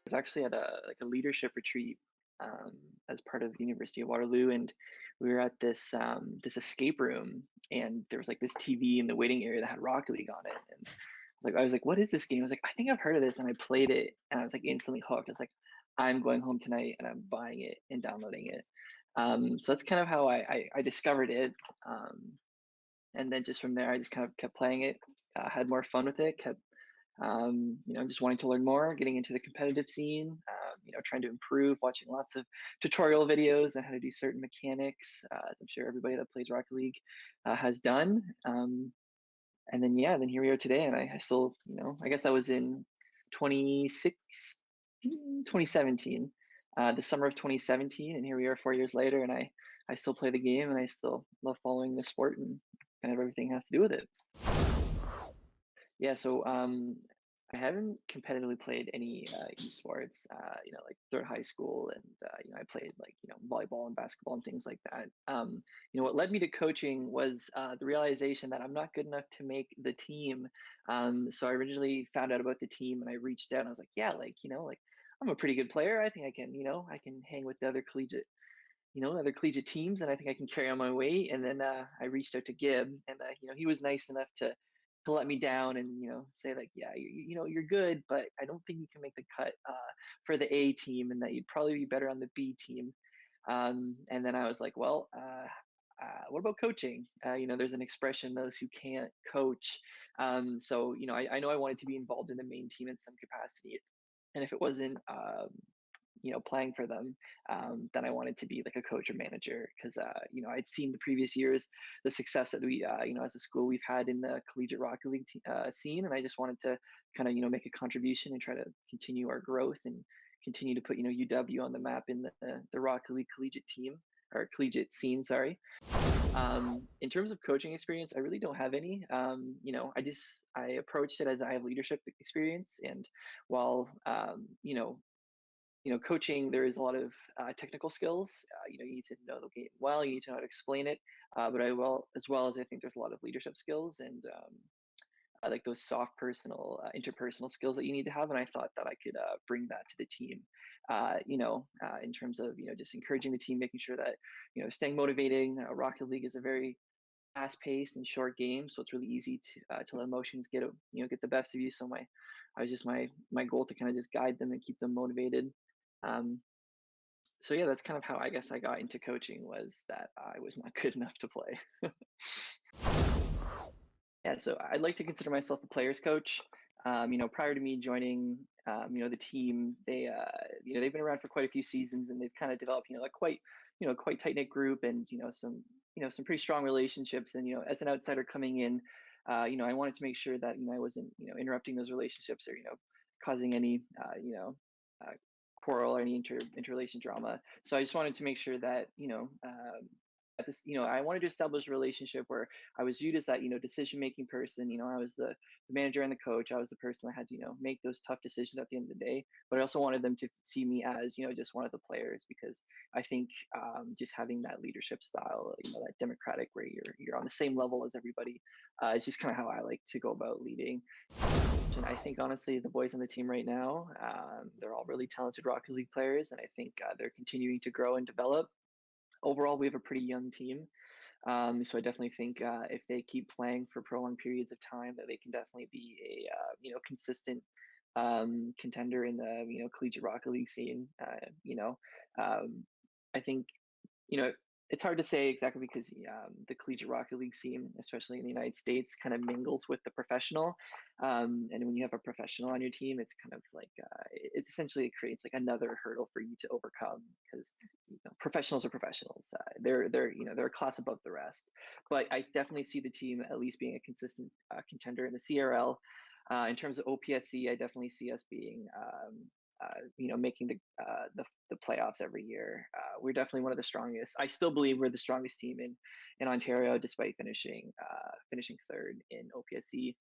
was actually at a leadership retreat as part of the University of Waterloo, and we were at this escape room, and there was like this TV in the waiting area that had Rocket League on it, and I was like, what is this game? I was like, I think I've heard of this, and I played it, and I was like instantly hooked. I was like, I'm going home tonight, and I'm buying it and downloading it. So that's kind of how I discovered it. Um, and then just from there, I just kind of kept playing it, had more fun with it, kept just wanting to learn more, getting into the competitive scene, trying to improve, watching lots of tutorial videos on how to do certain mechanics, as I'm sure everybody that plays Rocket League has done. And then, yeah, then here we are today, and I still, I guess I was in 2016, 2017, the summer of 2017, and here we are 4 years later, and I still play the game, and I still love following the sport and kind of everything has to do with it. Yeah, so I haven't competitively played any esports, like throughout high school, and I played like volleyball and basketball and things like that. What led me to coaching was the realization that I'm not good enough to make the team. So I originally found out about the team, and I reached out, and I was like, yeah, like I'm a pretty good player. I think I can hang with the other collegiate other collegiate teams, and I think I can carry on my weight. And then I reached out to Gib, and he was nice enough to let me down and say like, yeah, you're good, but I don't think you can make the cut for the A team, and that you'd probably be better on the B team. And then I was like, well. What about coaching? There's an expression, those who can't coach. So, I know I wanted to be involved in the main team in some capacity. And if it wasn't playing for them, then I wanted to be like a coach or manager because I'd seen the previous years the success that we as a school we've had in the collegiate Rocket League scene, and I just wanted to kind of make a contribution and try to continue our growth and continue to put UW on the map in the Rocket League collegiate team or collegiate scene. Sorry. In terms of coaching experience, I really don't have any. I approached it as I have leadership experience, and while coaching, there is a lot of technical skills. You need to know the game well. You need to know how to explain it. But as well as I think there's a lot of leadership skills and I like those soft, personal, interpersonal skills that you need to have. And I thought that I could bring that to the team. In terms of just encouraging the team, making sure that staying motivating. Rocket League is a very fast-paced and short game, so it's really easy to let emotions get the best of you. So I was just my goal to kind of just guide them and keep them motivated. Um, so yeah, that's kind of how I guess I got into coaching, was that I was not good enough to play. Yeah, so I'd like to consider myself a player's coach. Prior to me joining, the team, they've been around for quite a few seasons, and they've kind of developed, quite tight knit group, and some pretty strong relationships. And as an outsider coming in, I wanted to make sure that I wasn't, interrupting those relationships or causing any, uh, quarrel or any interrelation drama. So I just wanted to make sure that at this, I wanted to establish a relationship where I was viewed as that, decision making person. I was the manager and the coach. I was the person that had to, make those tough decisions at the end of the day. But I also wanted them to see me as, just one of the players, because I think just having that leadership style, that democratic, where you're on the same level as everybody, is just kind of how I like to go about leading. And I think honestly, the boys on the team right now, they're all really talented Rocket League players, and I think they're continuing to grow and develop. Overall, we have a pretty young team. So I definitely think if they keep playing for prolonged periods of time, that they can definitely be a consistent contender in the collegiate Rocket League scene. I think you know it's hard to say exactly because the collegiate Rocket League scene, especially in the United States, kind of mingles with the professional. And when you have a professional on your team, it's kind of like it essentially creates like another hurdle for you to overcome, because professionals are professionals. They're a class above the rest. But I definitely see the team at least being a consistent contender in the CRL. In terms of OPSE, I definitely see us being making the playoffs every year. We're definitely one of the strongest. I still believe we're the strongest team in Ontario, despite finishing third in OPSE.